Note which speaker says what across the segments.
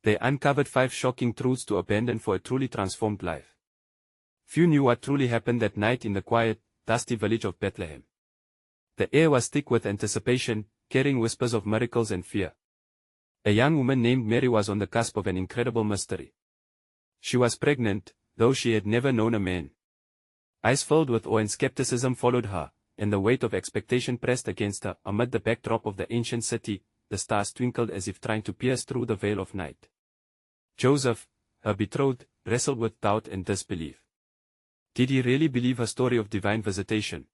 Speaker 1: They uncovered 5 shocking truths to abandon for a truly transformed life. Few knew what truly happened that night in the quiet, dusty village of Bethlehem. The air was thick with anticipation, carrying whispers of miracles and fear. A young woman named Mary was on the cusp of an incredible mystery. She was pregnant, though she had never known a man. Eyes filled with awe and skepticism followed her, and the weight of expectation pressed against her. Amid the backdrop of the ancient city, the stars twinkled as if trying to pierce through the veil of night. Joseph, her betrothed, wrestled with doubt and disbelief. Did he really believe her story of divine visitation?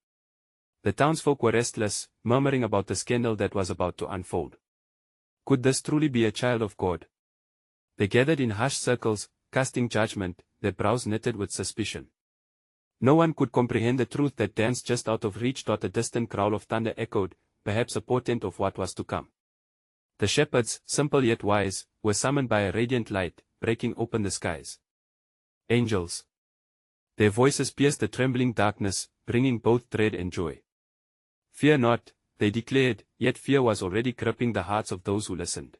Speaker 1: The townsfolk were restless, murmuring about the scandal that was about to unfold. Could this truly be a child of God? They gathered in hushed circles, casting judgment, their brows knitted with suspicion. No one could comprehend the truth that danced just out of reach. A distant growl of thunder echoed, perhaps a portent of what was to come. The shepherds, simple yet wise, were summoned by a radiant light, breaking open the skies. Angels. Their voices pierced the trembling darkness, bringing both dread and joy. Fear not, they declared, yet fear was already gripping the hearts of those who listened.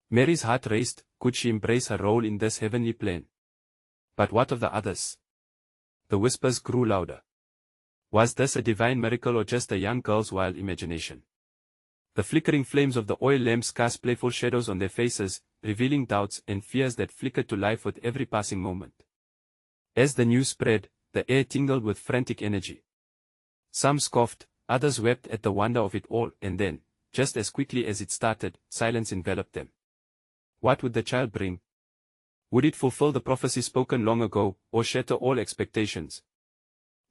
Speaker 1: Mary's heart raced. Could she embrace her role in this heavenly plan? But what of the others? The whispers grew louder. Was this a divine miracle or just a young girl's wild imagination? The flickering flames of the oil lamps cast playful shadows on their faces, revealing doubts and fears that flickered to life with every passing moment. As the news spread, the air tingled with frantic energy. Some scoffed, others wept at the wonder of it all, and then, just as quickly as it started, silence enveloped them. What would the child bring? Would it fulfill the prophecy spoken long ago, or shatter all expectations?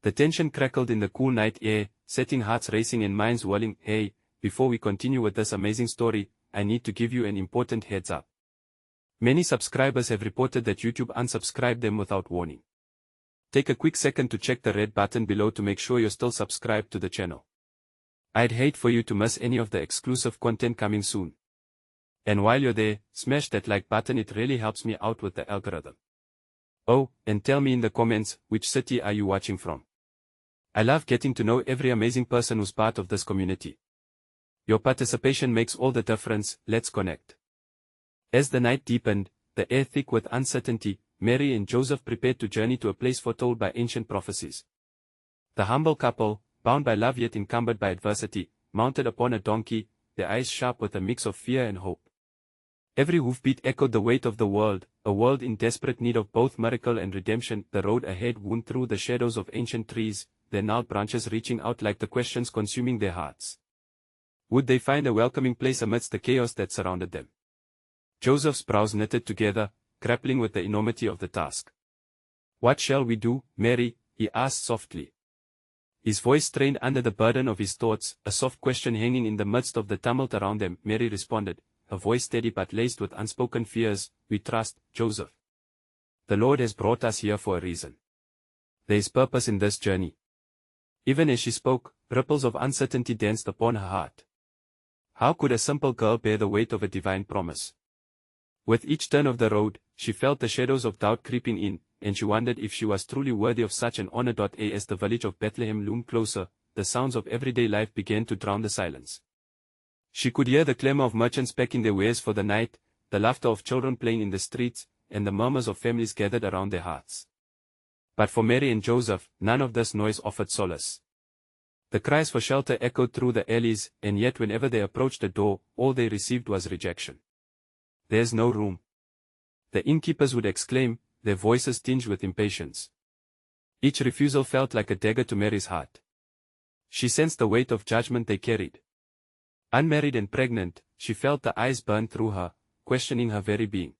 Speaker 1: The tension crackled in the cool night air, setting hearts racing and minds whirling. Hey, before we continue with this amazing story, I need to give you an important heads up. Many subscribers have reported that YouTube unsubscribed them without warning. Take a quick second to check the red button below to make sure you're still subscribed to the channel. I'd hate for you to miss any of the exclusive content coming soon. And while you're there, smash that like button, it really helps me out with the algorithm. Oh, and tell me in the comments, which city are you watching from? I love getting to know every amazing person who's part of this community. Your participation makes all the difference. Let's connect. As the night deepened, the air thick with uncertainty, Mary and Joseph prepared to journey to a place foretold by ancient prophecies. The humble couple, bound by love yet encumbered by adversity, mounted upon a donkey, their eyes sharp with a mix of fear and hope. Every hoofbeat echoed the weight of the world, a world in desperate need of both miracle and redemption. The road ahead wound through the shadows of ancient trees, their gnarled branches reaching out like the questions consuming their hearts. Would they find a welcoming place amidst the chaos that surrounded them? Joseph's brows knitted together, grappling with the enormity of the task. What shall we do, Mary? He asked softly. His voice strained under the burden of his thoughts, a soft question hanging in the midst of the tumult around them. Mary responded, her voice steady but laced with unspoken fears. We trust, Joseph. The Lord has brought us here for a reason. There is purpose in this journey. Even as she spoke, ripples of uncertainty danced upon her heart. How could a simple girl bear the weight of a divine promise? With each turn of the road, she felt the shadows of doubt creeping in, and she wondered if she was truly worthy of such an honor. As the village of Bethlehem loomed closer, the sounds of everyday life began to drown the silence. She could hear the clamor of merchants packing their wares for the night, the laughter of children playing in the streets, and the murmurs of families gathered around their hearts. But for Mary and Joseph, none of this noise offered solace. The cries for shelter echoed through the alleys, and yet whenever they approached the door, all they received was rejection. There's no room. The innkeepers would exclaim, their voices tinged with impatience. Each refusal felt like a dagger to Mary's heart. She sensed the weight of judgment they carried. Unmarried and pregnant, she felt the eyes burn through her, questioning her very being.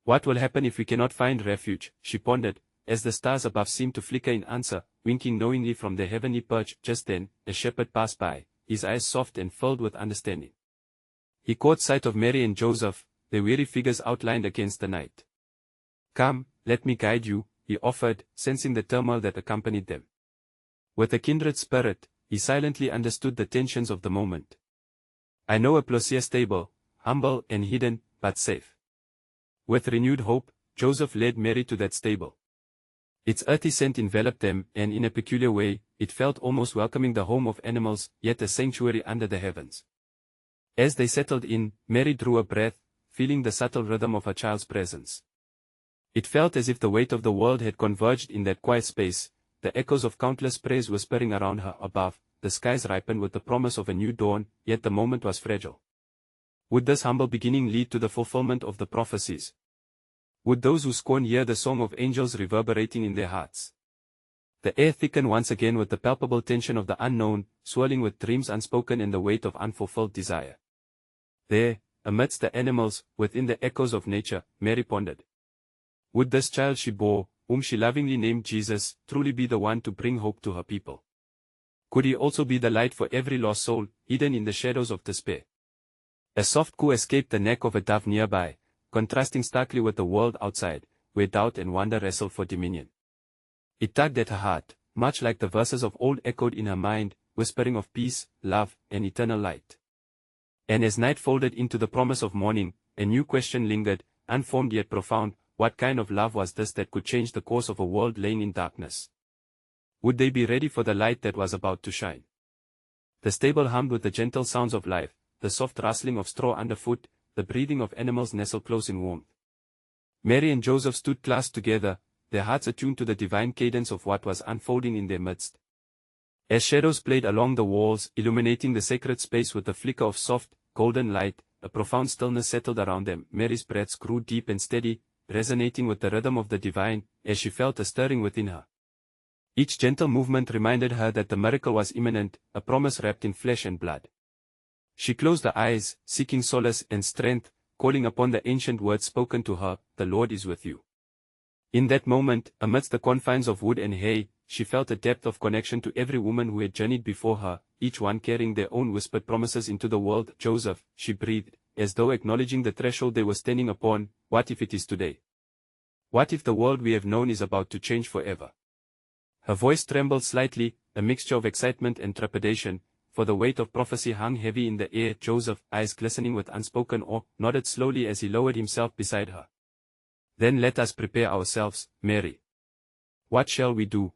Speaker 1: What will happen if we cannot find refuge, she pondered, as the stars above seemed to flicker in answer, winking knowingly from their heavenly perch. Just then, a shepherd passed by, his eyes soft and filled with understanding. He caught sight of Mary and Joseph, their weary figures outlined against the night. Come, let me guide you, he offered, sensing the turmoil that accompanied them. With a kindred spirit, he silently understood the tensions of the moment. I know a plowshare stable, humble and hidden, but safe. With renewed hope, Joseph led Mary to that stable. Its earthy scent enveloped them, and in a peculiar way, it felt almost welcoming, the home of animals, yet a sanctuary under the heavens. As they settled in, Mary drew a breath, feeling the subtle rhythm of her child's presence. It felt as if the weight of the world had converged in that quiet space, the echoes of countless prayers whispering around her. Above, the skies ripened with the promise of a new dawn, yet the moment was fragile. Would this humble beginning lead to the fulfillment of the prophecies? Would those who scorn hear the song of angels reverberating in their hearts? The air thickened once again with the palpable tension of the unknown, swirling with dreams unspoken and the weight of unfulfilled desire. There, amidst the animals, within the echoes of nature, Mary pondered. Would this child she bore, whom she lovingly named Jesus, truly be the one to bring hope to her people? Could he also be the light for every lost soul, hidden in the shadows of despair? A soft coo escaped the neck of a dove nearby, contrasting starkly with the world outside, where doubt and wonder wrestled for dominion. It tugged at her heart, much like the verses of old echoed in her mind, whispering of peace, love, and eternal light. And as night folded into the promise of morning, a new question lingered, unformed yet profound. What kind of love was this that could change the course of a world laying in darkness? Would they be ready for the light that was about to shine? The stable hummed with the gentle sounds of life, the soft rustling of straw underfoot, the breathing of animals nestled close in warmth. Mary and Joseph stood clasped together, their hearts attuned to the divine cadence of what was unfolding in their midst. As shadows played along the walls, illuminating the sacred space with a flicker of soft, golden light, a profound stillness settled around them. Mary's breaths grew deep and steady, resonating with the rhythm of the divine, as she felt a stirring within her. Each gentle movement reminded her that the miracle was imminent, a promise wrapped in flesh and blood. She closed her eyes, seeking solace and strength, calling upon the ancient words spoken to her, "The Lord is with you." In that moment, amidst the confines of wood and hay, she felt a depth of connection to every woman who had journeyed before her, each one carrying their own whispered promises into the world. "Joseph," she breathed, as though acknowledging the threshold they were standing upon, "what if it is today? What if the world we have known is about to change forever?" Her voice trembled slightly, a mixture of excitement and trepidation, for the weight of prophecy hung heavy in the air. Joseph, eyes glistening with unspoken awe, nodded slowly as he lowered himself beside her. "Then let us prepare ourselves, Mary. What shall we do?"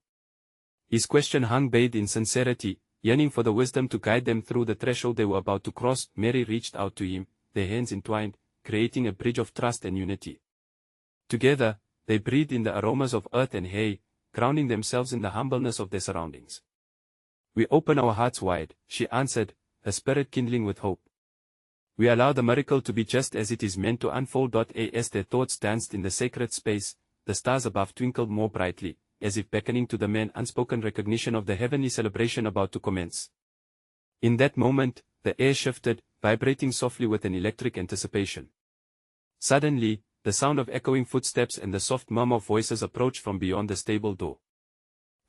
Speaker 1: His question hung bathed in sincerity, yearning for the wisdom to guide them through the threshold they were about to cross. Mary reached out to him, their hands entwined, creating a bridge of trust and unity. Together, they breathed in the aromas of earth and hay, grounding themselves in the humbleness of their surroundings. "We open our hearts wide," she answered, her spirit kindling with hope. "We allow the miracle to be just as it is meant to unfold." As their thoughts danced in the sacred space, the stars above twinkled more brightly, as if beckoning to the men unspoken recognition of the heavenly celebration about to commence. In that moment, the air shifted, vibrating softly with an electric anticipation. Suddenly, the sound of echoing footsteps and the soft murmur of voices approached from beyond the stable door.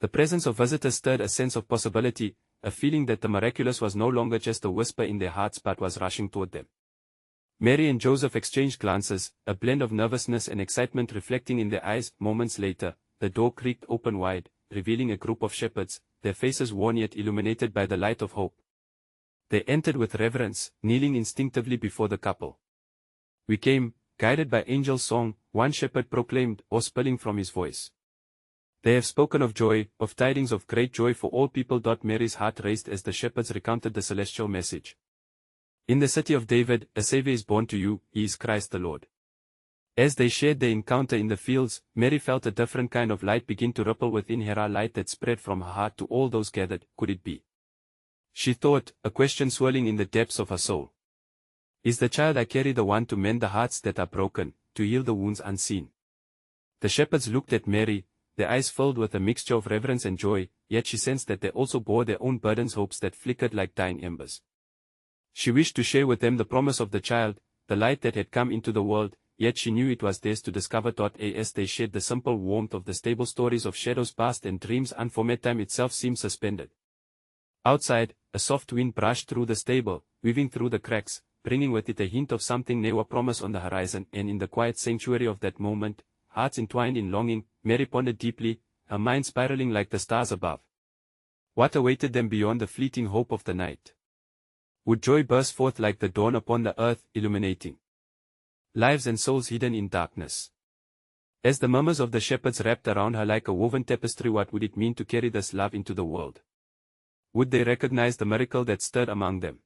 Speaker 1: The presence of visitors stirred a sense of possibility, a feeling that the miraculous was no longer just a whisper in their hearts but was rushing toward them. Mary and Joseph exchanged glances, a blend of nervousness and excitement reflecting in their eyes. Moments later, the door creaked open wide, revealing a group of shepherds, their faces worn yet illuminated by the light of hope. They entered with reverence, kneeling instinctively before the couple. "We came, guided by angel song," one shepherd proclaimed, awe spilling from his voice. "They have spoken of joy, of tidings of great joy for all people." Mary's heart raced as the shepherds recounted the celestial message. "In the city of David, a Savior is born to you, he is Christ the Lord." As they shared their encounter in the fields, Mary felt a different kind of light begin to ripple within her, a light that spread from her heart to all those gathered. Could it be? She thought, a question swirling in the depths of her soul. Is the child I carry the one to mend the hearts that are broken, to heal the wounds unseen? The shepherds looked at Mary, their eyes filled with a mixture of reverence and joy, yet she sensed that they also bore their own burdens, hopes that flickered like dying embers. She wished to share with them the promise of the child, the light that had come into the world, yet she knew it was theirs to discover. As they shared the simple warmth of the stable, stories of shadows past and dreams unformed, time itself seemed suspended. Outside, a soft wind brushed through the stable, weaving through the cracks, bringing with it a hint of something new, a promise on the horizon. And in the quiet sanctuary of that moment, hearts entwined in longing, Mary pondered deeply, her mind spiraling like the stars above. What awaited them beyond the fleeting hope of the night? Would joy burst forth like the dawn upon the earth, illuminating lives and souls hidden in darkness? As the murmurs of the shepherds wrapped around her like a woven tapestry, what would it mean to carry this love into the world? Would they recognize the miracle that stirred among them?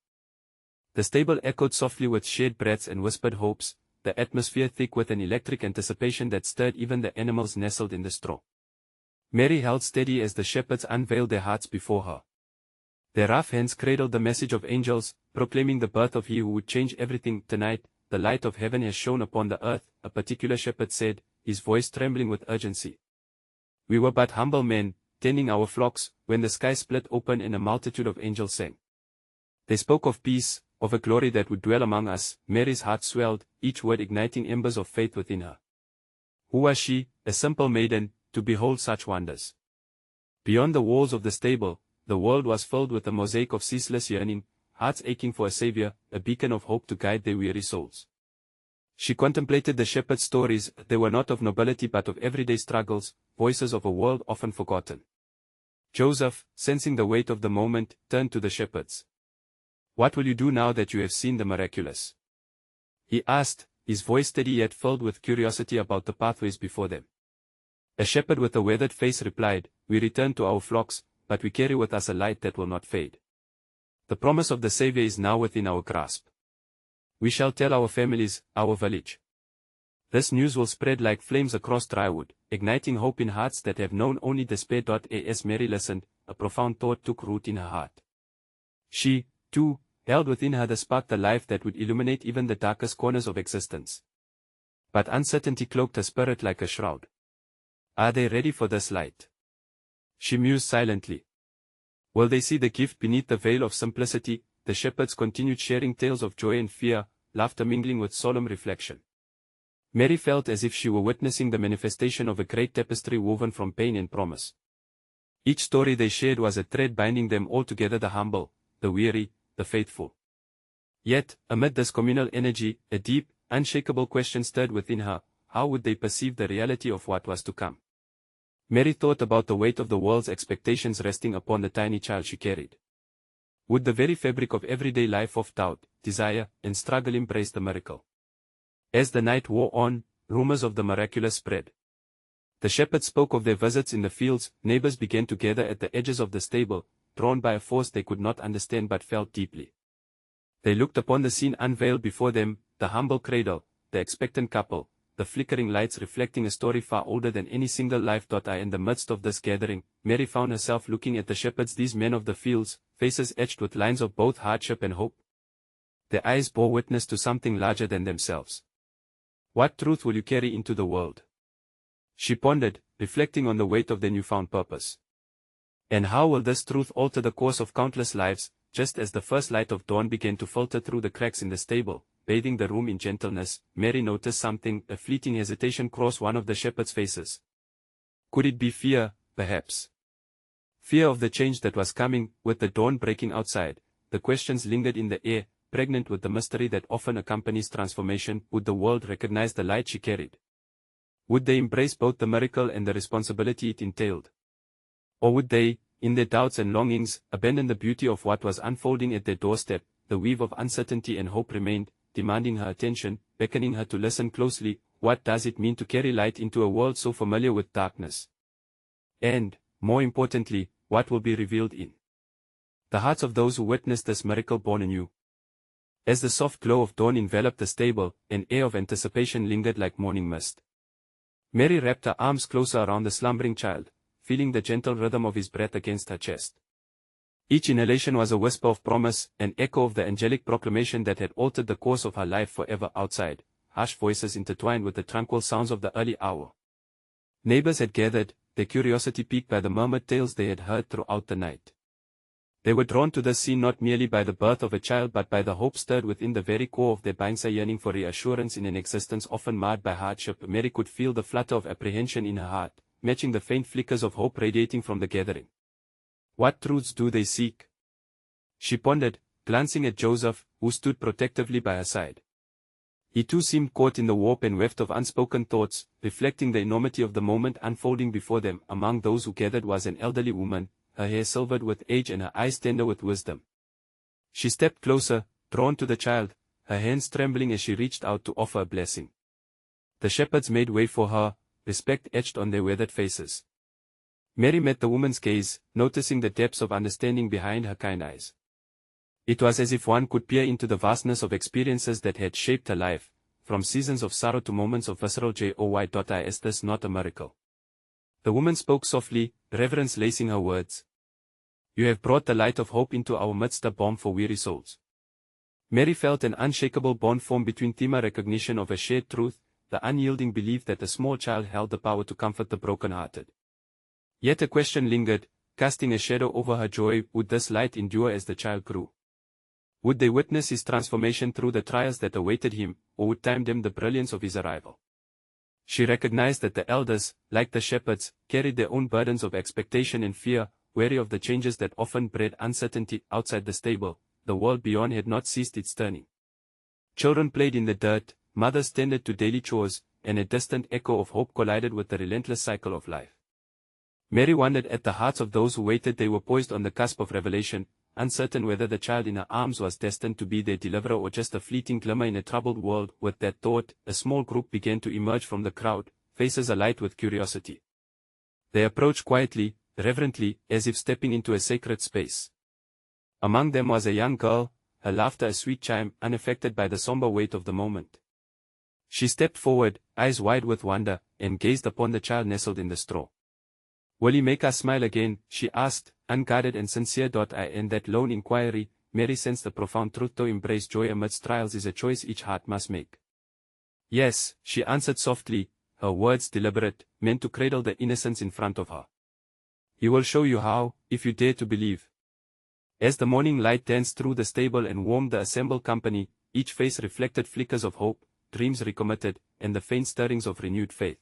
Speaker 1: The stable echoed softly with shared breaths and whispered hopes, the atmosphere thick with an electric anticipation that stirred even the animals nestled in the straw. Mary held steady as the shepherds unveiled their hearts before her. Their rough hands cradled the message of angels, proclaiming the birth of he who would change everything. Tonight, the light of heaven has shone upon the earth, a particular shepherd said, his voice trembling with urgency. We were but humble men, tending our flocks, when the sky split open and a multitude of angels sang. They spoke of peace, of a glory that would dwell among us. Mary's heart swelled, each word igniting embers of faith within her. Who was she, a simple maiden, to behold such wonders? Beyond the walls of the stable, the world was filled with a mosaic of ceaseless yearning, hearts aching for a savior, a beacon of hope to guide their weary souls. She contemplated the shepherd's stories. They were not of nobility but of everyday struggles, voices of a world often forgotten. Joseph, sensing the weight of the moment, turned to the shepherds. What will you do now that you have seen the miraculous? He asked, his voice steady yet filled with curiosity about the pathways before them. A shepherd with a weathered face replied, we return to our flocks, but we carry with us a light that will not fade. The promise of the Savior is now within our grasp. We shall tell our families, our village. This news will spread like flames across drywood, igniting hope in hearts that have known only despair. As Mary listened, a profound thought took root in her heart. She, too, held within her the spark, the life that would illuminate even the darkest corners of existence. But uncertainty cloaked her spirit like a shroud. Are they ready for this light? She mused silently. Will they see the gift beneath the veil of simplicity? The shepherds continued sharing tales of joy and fear, laughter mingling with solemn reflection. Mary felt as if she were witnessing the manifestation of a great tapestry woven from pain and promise. Each story they shared was a thread binding them all together, the humble, the weary, the faithful. Yet, amid this communal energy, a deep, unshakable question stirred within her: how would they perceive the reality of what was to come? Mary thought about the weight of the world's expectations resting upon the tiny child she carried. Would the very fabric of everyday life of doubt, desire, and struggle embrace the miracle? As the night wore on, rumors of the miraculous spread. The shepherds spoke of their visits in the fields. Neighbors began to gather at the edges of the stable, drawn by a force they could not understand but felt deeply. They looked upon the scene unveiled before them, the humble cradle, the expectant couple, the flickering lights reflecting a story far older than any single life. In the midst of this gathering, Mary found herself looking at the shepherds, these men of the fields, faces etched with lines of both hardship and hope. Their eyes bore witness to something larger than themselves. What truth will you carry into the world? She pondered, reflecting on the weight of their newfound purpose. And how will this truth alter the course of countless lives? Just as the first light of dawn began to filter through the cracks in the stable, bathing the room in gentleness, Mary noticed something. A fleeting hesitation crossed one of the shepherds' faces. Could it be fear, perhaps? Fear of the change that was coming. With the dawn breaking outside, the questions lingered in the air, pregnant with the mystery that often accompanies transformation. Would the world recognize the light she carried? Would they embrace both the miracle and the responsibility it entailed? Or would they, in their doubts and longings, abandon the beauty of what was unfolding at their doorstep? The weave of uncertainty and hope remained, demanding her attention, beckoning her to listen closely. What does it mean to carry light into a world so familiar with darkness? And, more importantly, what will be revealed in the hearts of those who witnessed this miracle born anew? As the soft glow of dawn enveloped the stable, an air of anticipation lingered like morning mist. Mary wrapped her arms closer around the slumbering child, feeling the gentle rhythm of his breath against her chest. Each inhalation was a whisper of promise, an echo of the angelic proclamation that had altered the course of her life forever. Outside, harsh voices intertwined with the tranquil sounds of the early hour. Neighbors had gathered, their curiosity piqued by the murmured tales they had heard throughout the night. They were drawn to this scene not merely by the birth of a child but by the hope stirred within the very core of their beings, a yearning for reassurance in an existence often marred by hardship. Mary could feel the flutter of apprehension in her heart, matching the faint flickers of hope radiating from the gathering. What truths do they seek? She pondered, glancing at Joseph, who stood protectively by her side. He too seemed caught in the warp and weft of unspoken thoughts, reflecting the enormity of the moment unfolding before them. Among those who gathered was an elderly woman, her hair silvered with age and her eyes tender with wisdom. She stepped closer, drawn to the child, her hands trembling as she reached out to offer a blessing. The shepherds made way for her, respect etched on their weathered faces. Mary met the woman's gaze, noticing the depths of understanding behind her kind eyes. It was as if one could peer into the vastness of experiences that had shaped her life, from seasons of sorrow to moments of visceral joy. Is this not a miracle? The woman spoke softly, reverence lacing her words. You have brought the light of hope into our midst, a balm for weary souls. Mary felt an unshakable bond form between them, a recognition of a shared truth, the unyielding belief that a small child held the power to comfort the broken-hearted. Yet a question lingered, casting a shadow over her joy. Would this light endure as the child grew? Would they witness his transformation through the trials that awaited him, or would time dim the brilliance of his arrival? She recognized that the elders, like the shepherds, carried their own burdens of expectation and fear, wary of the changes that often bred uncertainty outside the stable. The world beyond had not ceased its turning. Children played in the dirt, mothers tended to daily chores, and a distant echo of hope collided with the relentless cycle of life. Mary wondered at the hearts of those who waited. They were poised on the cusp of revelation, uncertain whether the child in her arms was destined to be their deliverer or just a fleeting glimmer in a troubled world. With that thought, a small group began to emerge from the crowd, faces alight with curiosity. They approached quietly, reverently, as if stepping into a sacred space. Among them was a young girl, her laughter a sweet chime, unaffected by the somber weight of the moment. She stepped forward, eyes wide with wonder, and gazed upon the child nestled in the straw. Will he make us smile again? She asked, unguarded and sincere. In that lone inquiry, Mary sensed the profound truth. To embrace joy amidst trials is a choice each heart must make. Yes, she answered softly, her words deliberate, meant to cradle the innocence in front of her. He will show you how, if you dare to believe. As the morning light danced through the stable and warmed the assembled company, each face reflected flickers of hope, dreams recommitted, and the faint stirrings of renewed faith.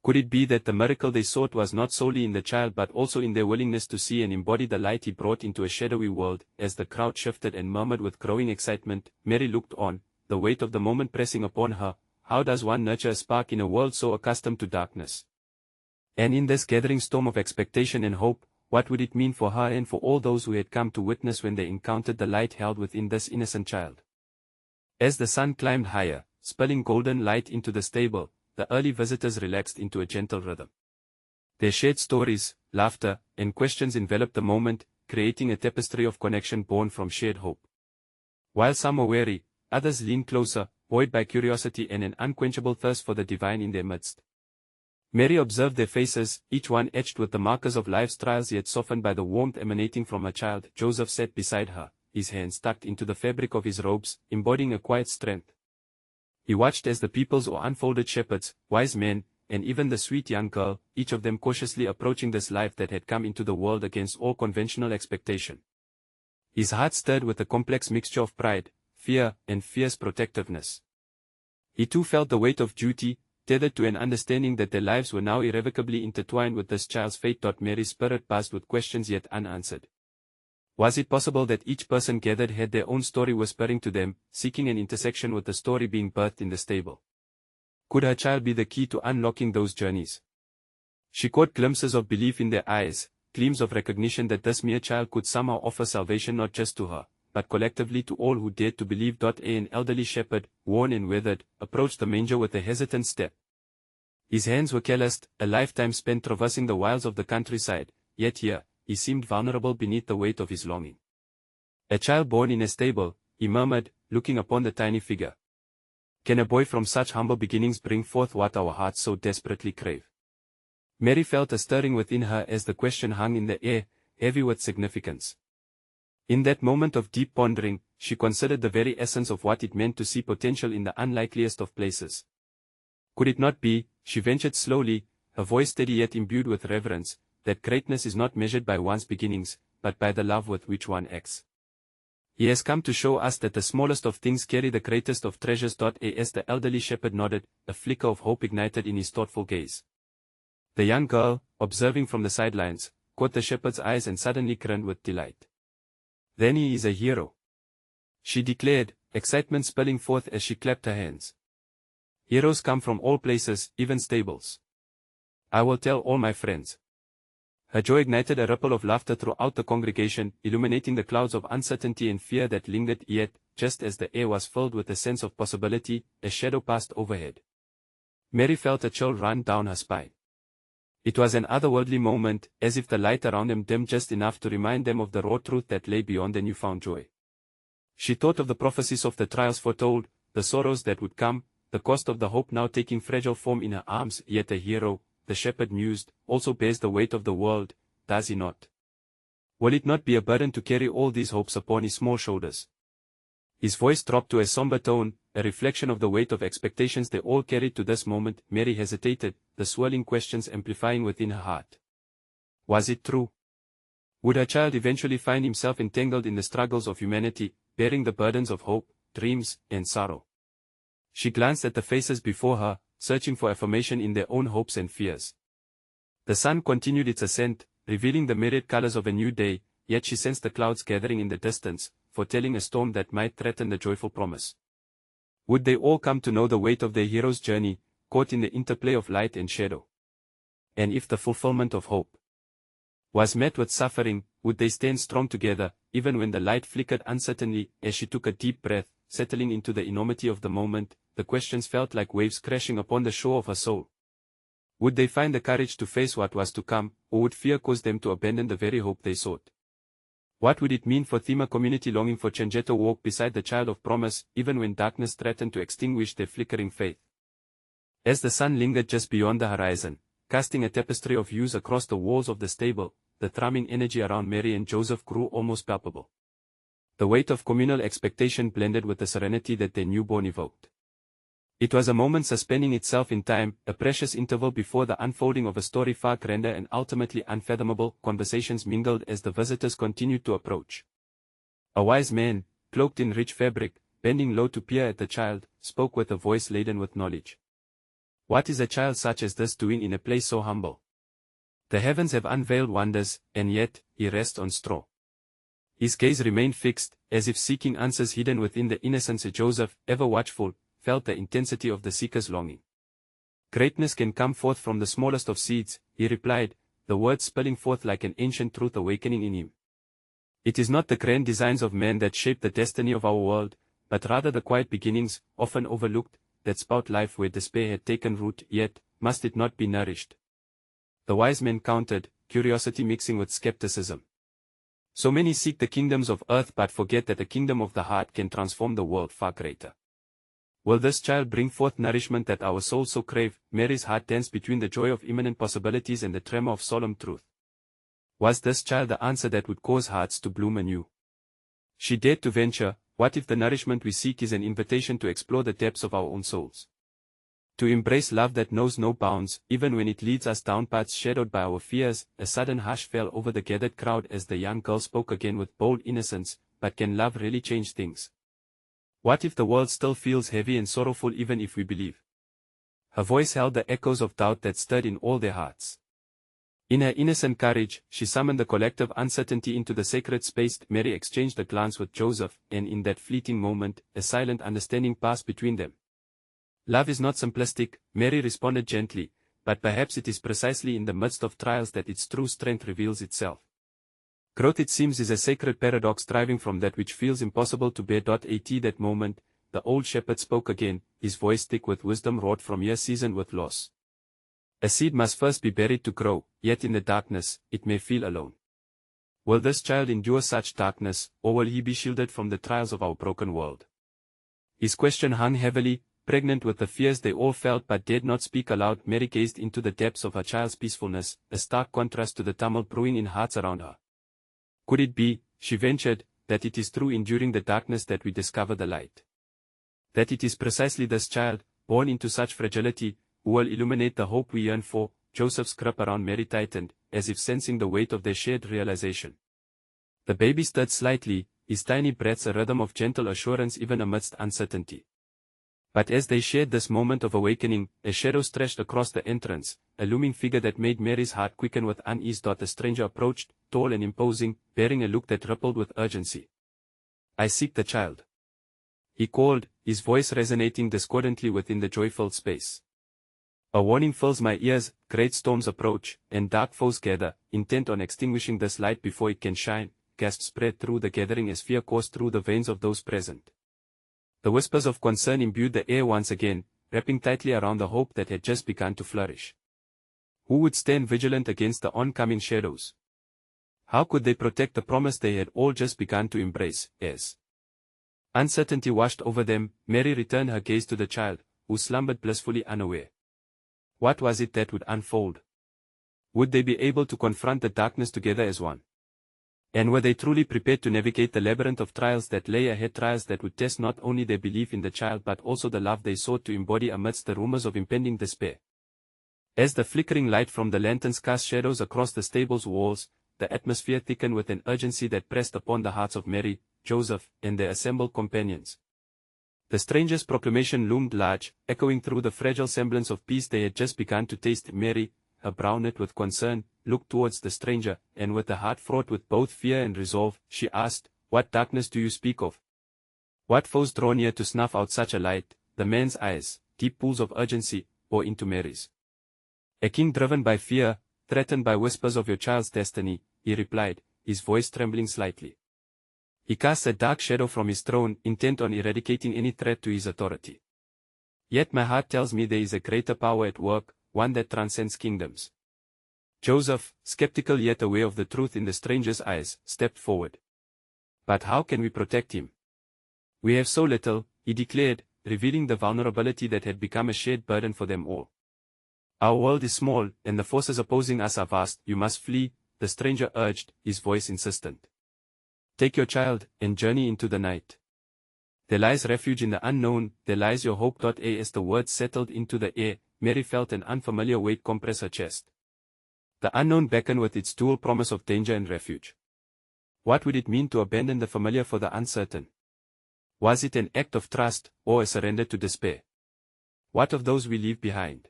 Speaker 1: Could it be that the miracle they sought was not solely in the child but also in their willingness to see and embody the light he brought into a shadowy world? As the crowd shifted and murmured with growing excitement, Mary looked on, the weight of the moment pressing upon her. How does one nurture a spark in a world so accustomed to darkness? And in this gathering storm of expectation and hope, what would it mean for her and for all those who had come to witness when they encountered the light held within this innocent child? As the sun climbed higher, spilling golden light into the stable, the early visitors relaxed into a gentle rhythm. Their shared stories, laughter, and questions enveloped the moment, creating a tapestry of connection born from shared hope. While some were weary, others leaned closer, buoyed by curiosity and an unquenchable thirst for the divine in their midst. Mary observed their faces, each one etched with the markers of life's trials yet softened by the warmth emanating from her child. Joseph sat beside her, his hands tucked into the fabric of his robes, embodying a quiet strength. He watched as the peoples or unfolded shepherds, wise men, and even the sweet young girl, each of them cautiously approaching this life that had come into the world against all conventional expectation. His heart stirred with a complex mixture of pride, fear, and fierce protectiveness. He too felt the weight of duty, tethered to an understanding that their lives were now irrevocably intertwined with this child's fate. Mary's spirit buzzed with questions yet unanswered. Was it possible that each person gathered had their own story whispering to them, seeking an intersection with the story being birthed in the stable? Could her child be the key to unlocking those journeys? She caught glimpses of belief in their eyes, gleams of recognition that this mere child could somehow offer salvation not just to her, but collectively to all who dared to believe. An elderly shepherd, worn and withered, approached the manger with a hesitant step. His hands were calloused, a lifetime spent traversing the wilds of the countryside, yet here, he seemed vulnerable beneath the weight of his longing. A child born in a stable, he murmured, looking upon the tiny figure. Can a boy from such humble beginnings bring forth what our hearts so desperately crave? Mary felt a stirring within her as the question hung in the air, heavy with significance. In that moment of deep pondering, she considered the very essence of what it meant to see potential in the unlikeliest of places. Could it not be, she ventured slowly, her voice steady yet imbued with reverence, that greatness is not measured by one's beginnings, but by the love with which one acts. He has come to show us that the smallest of things carry the greatest of treasures. As the elderly shepherd nodded, a flicker of hope ignited in his thoughtful gaze. The young girl, observing from the sidelines, caught the shepherd's eyes and suddenly grinned with delight. Then he is a hero, she declared, excitement spilling forth as she clapped her hands. Heroes come from all places, even stables. I will tell all my friends. Her joy ignited a ripple of laughter throughout the congregation, illuminating the clouds of uncertainty and fear that lingered. Yet, just as the air was filled with a sense of possibility, a shadow passed overhead. Mary felt a chill run down her spine. It was an otherworldly moment, as if the light around them dimmed just enough to remind them of the raw truth that lay beyond their newfound joy. She thought of the prophecies of the trials foretold, the sorrows that would come, the cost of the hope now taking fragile form in her arms. Yet a hero, the shepherd mused, also bears the weight of the world, does he not? Will it not be a burden to carry all these hopes upon his small shoulders? His voice dropped to a somber tone, a reflection of the weight of expectations they all carried to this moment. Mary hesitated, the swirling questions amplifying within her heart. Was it true? Would her child eventually find himself entangled in the struggles of humanity, bearing the burdens of hope, dreams, and sorrow? She glanced at the faces before her, searching for affirmation in their own hopes and fears. The sun continued its ascent, revealing the myriad colors of a new day, yet she sensed the clouds gathering in the distance, foretelling a storm that might threaten the joyful promise. Would they all come to know the weight of their hero's journey, caught in the interplay of light and shadow? And if the fulfillment of hope was met with suffering, would they stand strong together, even when the light flickered uncertainly? As she took a deep breath, settling into the enormity of the moment, the questions felt like waves crashing upon the shore of her soul. Would they find the courage to face what was to come, or would fear cause them to abandon the very hope they sought? What would it mean for Thema community longing for change to walk beside the child of promise, even when darkness threatened to extinguish their flickering faith? As the sun lingered just beyond the horizon, casting a tapestry of hues across the walls of the stable, the thrumming energy around Mary and Joseph grew almost palpable. The weight of communal expectation blended with the serenity that their newborn evoked. It was a moment suspending itself in time, a precious interval before the unfolding of a story far grander and ultimately unfathomable. Conversations mingled as the visitors continued to approach. A wise man, cloaked in rich fabric, bending low to peer at the child, spoke with a voice laden with knowledge. What is a child such as this doing in a place so humble? The heavens have unveiled wonders, and yet, he rests on straw. His gaze remained fixed, as if seeking answers hidden within the innocence. Joseph, ever watchful, felt the intensity of the seeker's longing. Greatness can come forth from the smallest of seeds, he replied, the words spilling forth like an ancient truth awakening in him. It is not the grand designs of man that shape the destiny of our world, but rather the quiet beginnings, often overlooked, that spout life where despair had taken root. Yet, must it not be nourished? The wise man countered, curiosity mixing with skepticism. So many seek the kingdoms of earth but forget that the kingdom of the heart can transform the world far greater. Will this child bring forth nourishment that our souls so crave? Mary's heart danced between the joy of imminent possibilities and the tremor of solemn truth. Was this child the answer that would cause hearts to bloom anew? She dared to venture, what if the nourishment we seek is an invitation to explore the depths of our own souls? To embrace love that knows no bounds, even when it leads us down paths shadowed by our fears. A sudden hush fell over the gathered crowd as the young girl spoke again with bold innocence, but can love really change things? What if the world still feels heavy and sorrowful even if we believe? Her voice held the echoes of doubt that stirred in all their hearts. In her innocent courage, she summoned the collective uncertainty into the sacred space. Mary exchanged a glance with Joseph, and in that fleeting moment, a silent understanding passed between them. Love is not simplistic, Mary responded gently, but perhaps it is precisely in the midst of trials that its true strength reveals itself. Growth, it seems, is a sacred paradox striving from that which feels impossible to bear. At that moment, the old shepherd spoke again, his voice thick with wisdom wrought from years seasoned with loss. A seed must first be buried to grow, yet in the darkness, it may feel alone. Will this child endure such darkness, or will he be shielded from the trials of our broken world? His question hung heavily, pregnant with the fears they all felt but dared not speak aloud. Mary gazed into the depths of her child's peacefulness, a stark contrast to the tumult brewing in hearts around her. Could it be, she ventured, that it is through enduring the darkness that we discover the light? That it is precisely this child, born into such fragility, who will illuminate the hope we yearn for? Joseph's grip around Mary tightened, as if sensing the weight of their shared realization. The baby stirred slightly, his tiny breaths a rhythm of gentle assurance even amidst uncertainty. But as they shared this moment of awakening, a shadow stretched across the entrance, a looming figure that made Mary's heart quicken with unease. A stranger approached, tall and imposing, bearing a look that rippled with urgency. I seek the child, he called, his voice resonating discordantly within the joy-filled space. A warning fills my ears, great storms approach, and dark foes gather, intent on extinguishing this light before it can shine. Gasps spread through the gathering as fear coursed through the veins of those present. The whispers of concern imbued the air once again, wrapping tightly around the hope that had just begun to flourish. Who would stand vigilant against the oncoming shadows? How could they protect the promise they had all just begun to embrace, as Uncertainty washed over them. Mary returned her gaze to the child, who slumbered blissfully unaware. What was it that would unfold? Would they be able to confront the darkness together as one? And were they truly prepared to navigate the labyrinth of trials that lay ahead, trials that would test not only their belief in the child but also the love they sought to embody amidst the rumors of impending despair? As the flickering light from the lanterns cast shadows across the stable's walls, the atmosphere thickened with an urgency that pressed upon the hearts of Mary, Joseph, and their assembled companions. The stranger's proclamation loomed large, echoing through the fragile semblance of peace they had just begun to taste. Mary, her brow knit with concern, looked towards the stranger, and with a heart fraught with both fear and resolve, she asked, "What darkness do you speak of? What foes draw near to snuff out such a light?" The man's eyes, deep pools of urgency, bore into Mary's. "A king driven by fear, threatened by whispers of your child's destiny," he replied, his voice trembling slightly. He casts a dark shadow from his throne, intent on eradicating any threat to his authority. Yet my heart tells me there is a greater power at work, one that transcends kingdoms. Joseph, skeptical yet aware of the truth in the stranger's eyes, stepped forward. "But how can we protect him? We have so little," he declared, revealing the vulnerability that had become a shared burden for them all. "Our world is small, and the forces opposing us are vast. You must flee," the stranger urged, his voice insistent. "Take your child, and journey into the night. There lies refuge in the unknown, there lies your hope." As the words settled into the air, Mary felt an unfamiliar weight compress her chest. The unknown beckoned with its dual promise of danger and refuge. What would it mean to abandon the familiar for the uncertain? Was it an act of trust, or a surrender to despair? What of those we leave behind?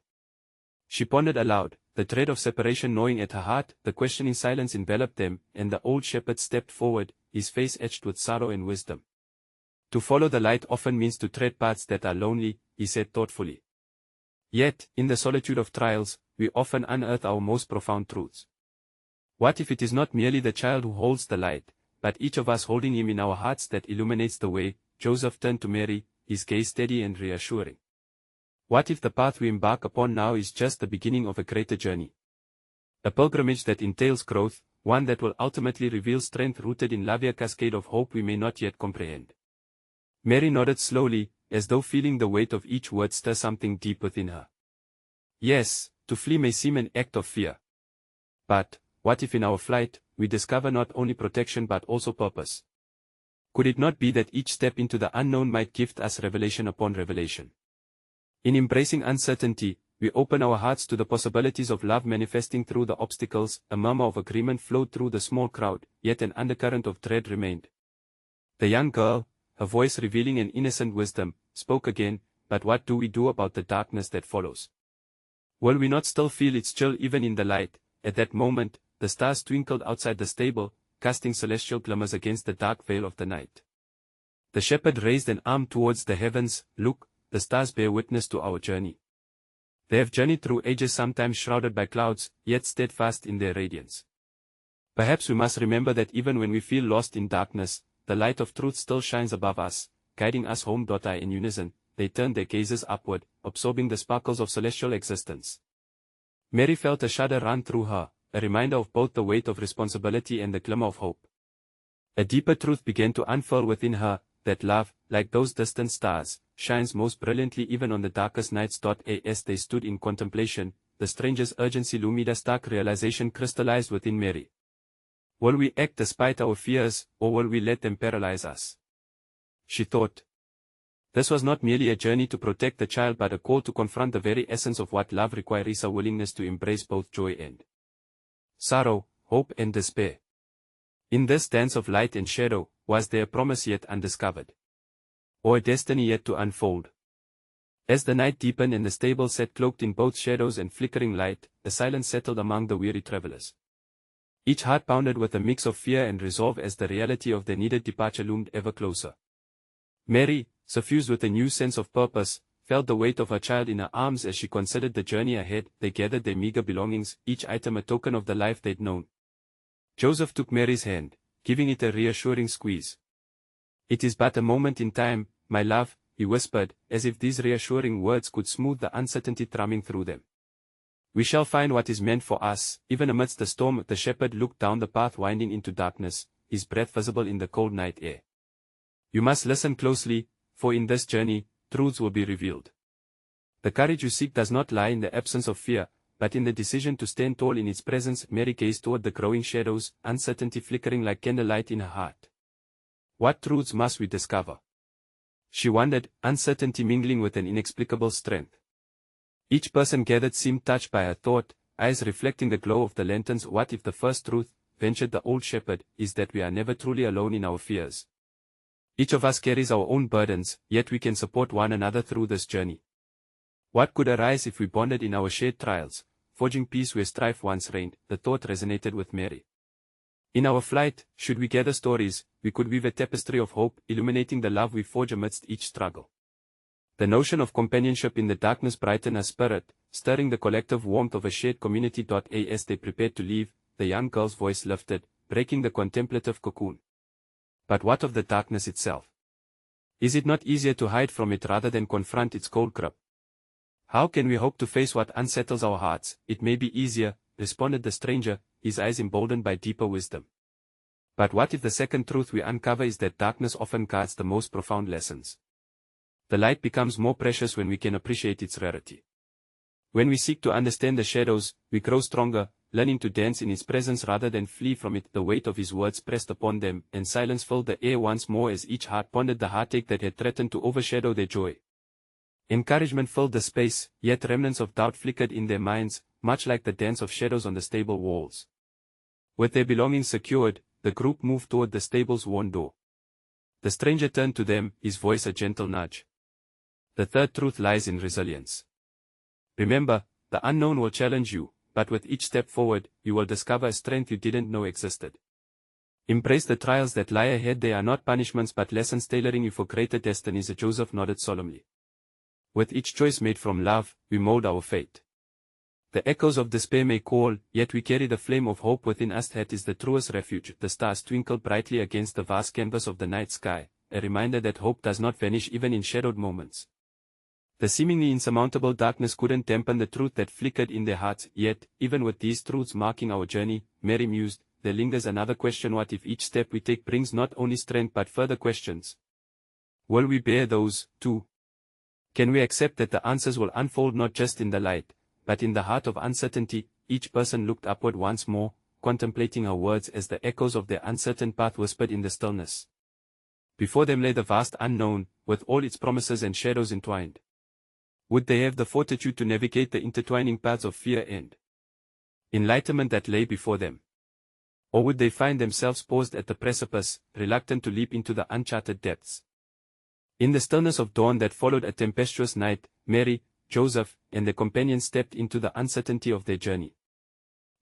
Speaker 1: She pondered aloud, the dread of separation gnawing at her heart. The questioning silence enveloped them, and the old shepherd stepped forward, his face etched with sorrow and wisdom. "To follow the light often means to tread paths that are lonely," he said thoughtfully. "Yet, in the solitude of trials, we often unearth our most profound truths. What if it is not merely the child who holds the light, but each of us holding him in our hearts that illuminates the way?" Joseph turned to Mary, his gaze steady and reassuring. "What if the path we embark upon now is just the beginning of a greater journey? A pilgrimage that entails growth, one that will ultimately reveal strength rooted in love, a cascade of hope we may not yet comprehend." Mary nodded slowly, as though feeling the weight of each word stir something deep within her. "Yes, to flee may seem an act of fear. But, what if in our flight, we discover not only protection but also purpose? Could it not be that each step into the unknown might gift us revelation upon revelation? In embracing uncertainty, we open our hearts to the possibilities of love manifesting through the obstacles." A murmur of agreement flowed through the small crowd, yet an undercurrent of dread remained. The young girl, her voice revealing an innocent wisdom, spoke again, "But what do we do about the darkness that follows? Will we not still feel its chill even in the light?" At that moment, the stars twinkled outside the stable, casting celestial glimmers against the dark veil of the night. The shepherd raised an arm towards the heavens. "Look, the stars bear witness to our journey. They have journeyed through ages, sometimes shrouded by clouds, yet steadfast in their radiance. Perhaps we must remember that even when we feel lost in darkness, the light of truth still shines above us, guiding us home." In unison, they turned their gazes upward, absorbing the sparkles of celestial existence. Mary felt a shudder run through her, a reminder of both the weight of responsibility and the glimmer of hope. A deeper truth began to unfurl within her, that love, like those distant stars, shines most brilliantly even on the darkest nights. As they stood in contemplation, the stranger's urgency loomed. A stark realization crystallized within Mary. Will we act despite our fears, or will we let them paralyze us? She thought. This was not merely a journey to protect the child but a call to confront the very essence of what love requires: a willingness to embrace both joy and sorrow, hope and despair. In this dance of light and shadow, was there a promise yet undiscovered? Or a destiny yet to unfold? As the night deepened and the stable sat cloaked in both shadows and flickering light, a silence settled among the weary travelers. Each heart pounded with a mix of fear and resolve as the reality of their needed departure loomed ever closer. Mary, suffused with a new sense of purpose, felt the weight of her child in her arms as she considered the journey ahead. They gathered their meager belongings, each item a token of the life they'd known. Joseph took Mary's hand, giving it a reassuring squeeze. "It is but a moment in time, my love," he whispered, as if these reassuring words could smooth the uncertainty thrumming through them. "We shall find what is meant for us." Even amidst the storm, the shepherd looked down the path winding into darkness, his breath visible in the cold night air. You must listen closely, for in this journey, truths will be revealed. The courage you seek does not lie in the absence of fear, but in the decision to stand tall in its presence. Mary gazed toward the growing shadows, uncertainty flickering like candlelight in her heart. What truths must we discover? She wondered, uncertainty mingling with an inexplicable strength. Each person gathered seemed touched by her thought, eyes reflecting the glow of the lanterns. What if the first truth, ventured the old shepherd, is that we are never truly alone in our fears? Each of us carries our own burdens, yet we can support one another through this journey. What could arise if we bonded in our shared trials, forging peace where strife once reigned? The thought resonated with Mary. In our flight, should we gather stories, we could weave a tapestry of hope, illuminating the love we forge amidst each struggle. The notion of companionship in the darkness brightened her spirit, stirring the collective warmth of a shared community. As they prepared to leave, the young girl's voice lifted, breaking the contemplative cocoon. But what of the darkness itself? Is it not easier to hide from it rather than confront its cold grip? How can we hope to face what unsettles our hearts? It may be easier, responded the stranger, his eyes emboldened by deeper wisdom. But what if the second truth we uncover is that darkness often guards the most profound lessons? The light becomes more precious when we can appreciate its rarity. When we seek to understand the shadows, we grow stronger, learning to dance in his presence rather than flee from it. The weight of his words pressed upon them, and silence filled the air once more as each heart pondered the heartache that had threatened to overshadow their joy. Encouragement filled the space, yet remnants of doubt flickered in their minds, much like the dance of shadows on the stable walls. With their belongings secured, the group moved toward the stable's worn door. The stranger turned to them, his voice a gentle nudge. The third truth lies in resilience. Remember, the unknown will challenge you, but with each step forward, you will discover a strength you didn't know existed. Embrace the trials that lie ahead. They are not punishments but lessons tailoring you for greater destinies. Joseph nodded solemnly. With each choice made from love, we mold our fate. The echoes of despair may call, yet we carry the flame of hope within us. That is the truest refuge. The stars twinkled brightly against the vast canvas of the night sky, a reminder that hope does not vanish even in shadowed moments. The seemingly insurmountable darkness couldn't dampen the truth that flickered in their hearts. Yet, even with these truths marking our journey, Mary mused, there lingers another question. What if each step we take brings not only strength but further questions? Will we bear those, too? Can we accept that the answers will unfold not just in the light, but in the heart of uncertainty? Each person looked upward once more, contemplating her words as the echoes of their uncertain path whispered in the stillness. Before them lay the vast unknown, with all its promises and shadows entwined. Would they have the fortitude to navigate the intertwining paths of fear and enlightenment that lay before them? Or would they find themselves paused at the precipice, reluctant to leap into the uncharted depths? In the stillness of dawn that followed a tempestuous night, Mary, Joseph, and their companions stepped into the uncertainty of their journey.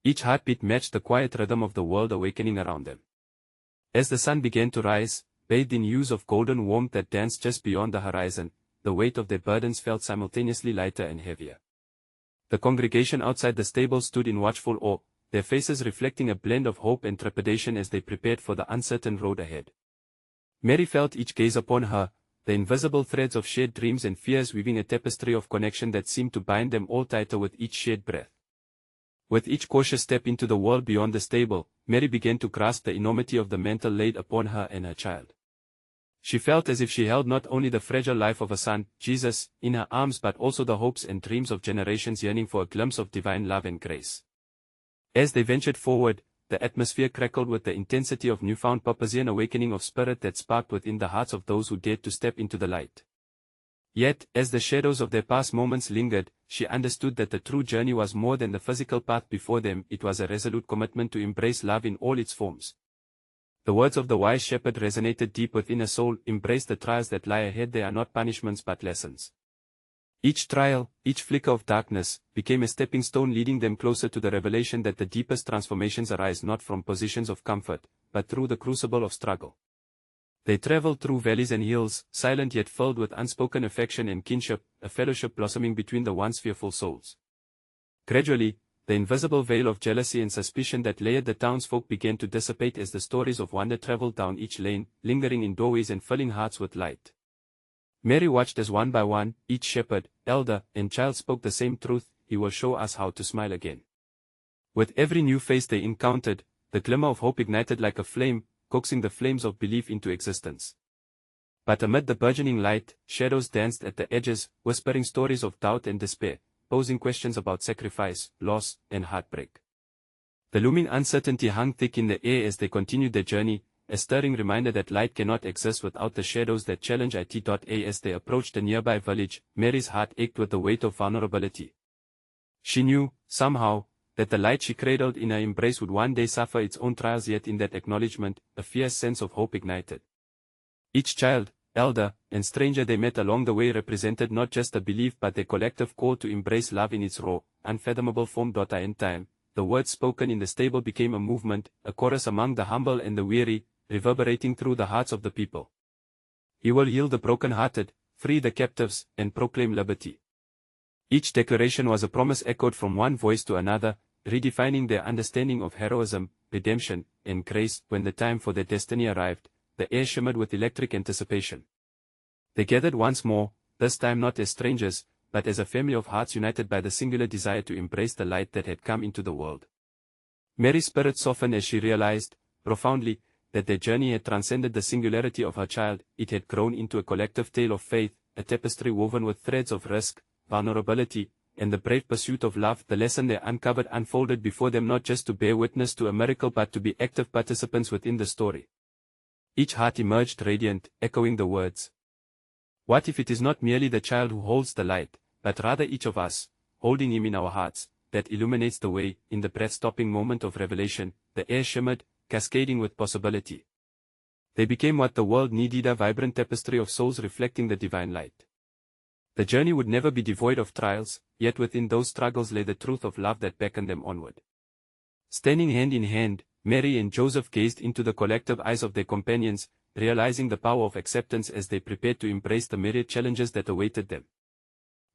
Speaker 1: Each heartbeat matched the quiet rhythm of the world awakening around them. As the sun began to rise, bathed in hues of golden warmth that danced just beyond the horizon, the weight of their burdens felt simultaneously lighter and heavier. The congregation outside the stable stood in watchful awe, their faces reflecting a blend of hope and trepidation as they prepared for the uncertain road ahead. Mary felt each gaze upon her, the invisible threads of shared dreams and fears weaving a tapestry of connection that seemed to bind them all tighter with each shared breath. With each cautious step into the world beyond the stable, Mary began to grasp the enormity of the mantle laid upon her and her child. She felt as if she held not only the fragile life of a son, Jesus, in her arms but also the hopes and dreams of generations yearning for a glimpse of divine love and grace. As they ventured forward, the atmosphere crackled with the intensity of newfound purpose, an awakening of spirit that sparked within the hearts of those who dared to step into the light. Yet, as the shadows of their past moments lingered, she understood that the true journey was more than the physical path before them. It was a resolute commitment to embrace love in all its forms. The words of the wise shepherd resonated deep within her soul. Embrace the trials that lie ahead. They are not punishments but lessons. Each trial, each flicker of darkness, became a stepping stone leading them closer to the revelation that the deepest transformations arise not from positions of comfort, but through the crucible of struggle. They traveled through valleys and hills, silent yet filled with unspoken affection and kinship, a fellowship blossoming between the once fearful souls. Gradually, the invisible veil of jealousy and suspicion that layered the townsfolk began to dissipate as the stories of wonder traveled down each lane, lingering in doorways and filling hearts with light. Mary watched as one by one, each shepherd, elder, and child spoke the same truth: He will show us how to smile again. With every new face they encountered, the glimmer of hope ignited like a flame, coaxing the flames of belief into existence. But amid the burgeoning light, shadows danced at the edges, whispering stories of doubt and despair, posing questions about sacrifice, loss, and heartbreak. The looming uncertainty hung thick in the air as they continued their journey, a stirring reminder that light cannot exist without the shadows that challenge it. As they approached a nearby village, Mary's heart ached with the weight of vulnerability. She knew, somehow, that the light she cradled in her embrace would one day suffer its own trials, yet in that acknowledgement, a fierce sense of hope ignited. Each child, elder, and stranger they met along the way represented not just a belief but their collective call to embrace love in its raw, unfathomable form. In time, the words spoken in the stable became a movement, a chorus among the humble and the weary, reverberating through the hearts of the people. He will heal the broken-hearted, free the captives, and proclaim liberty. Each declaration was a promise echoed from one voice to another, redefining their understanding of heroism, redemption, and grace. When the time for their destiny arrived, the air shimmered with electric anticipation. They gathered once more, this time not as strangers, but as a family of hearts united by the singular desire to embrace the light that had come into the world. Mary's spirit softened as she realized, profoundly, that their journey had transcended the singularity of her child. It had grown into a collective tale of faith, a tapestry woven with threads of risk, vulnerability, and the brave pursuit of love. The lesson they uncovered unfolded before them not just to bear witness to a miracle but to be active participants within the story. Each heart emerged radiant, echoing the words. What if it is not merely the child who holds the light, but rather each of us, holding him in our hearts, that illuminates the way? In the breath-stopping moment of revelation, the air shimmered, cascading with possibility. They became what the world needed, a vibrant tapestry of souls reflecting the divine light. The journey would never be devoid of trials, yet within those struggles lay the truth of love that beckoned them onward. Standing hand in hand, Mary and Joseph gazed into the collective eyes of their companions, realizing the power of acceptance as they prepared to embrace the myriad challenges that awaited them.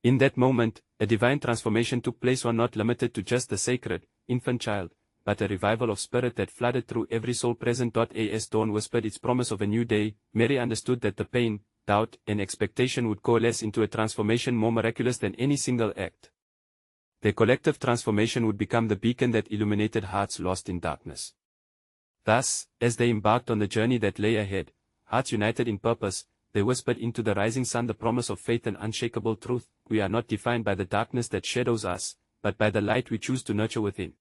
Speaker 1: In that moment, a divine transformation took place, one not limited to just the sacred, infant child, but a revival of spirit that flooded through every soul present. As dawn whispered its promise of a new day, Mary understood that the pain, doubt, and expectation would coalesce into a transformation more miraculous than any single act. Their collective transformation would become the beacon that illuminated hearts lost in darkness. Thus, as they embarked on the journey that lay ahead, hearts united in purpose, they whispered into the rising sun the promise of faith and unshakable truth. We are not defined by the darkness that shadows us, but by the light we choose to nurture within.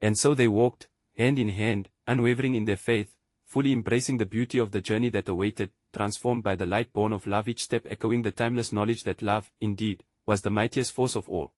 Speaker 1: And so they walked, hand in hand, unwavering in their faith, fully embracing the beauty of the journey that awaited, transformed by the light born of love, each step echoing the timeless knowledge that love, indeed, was the mightiest force of all.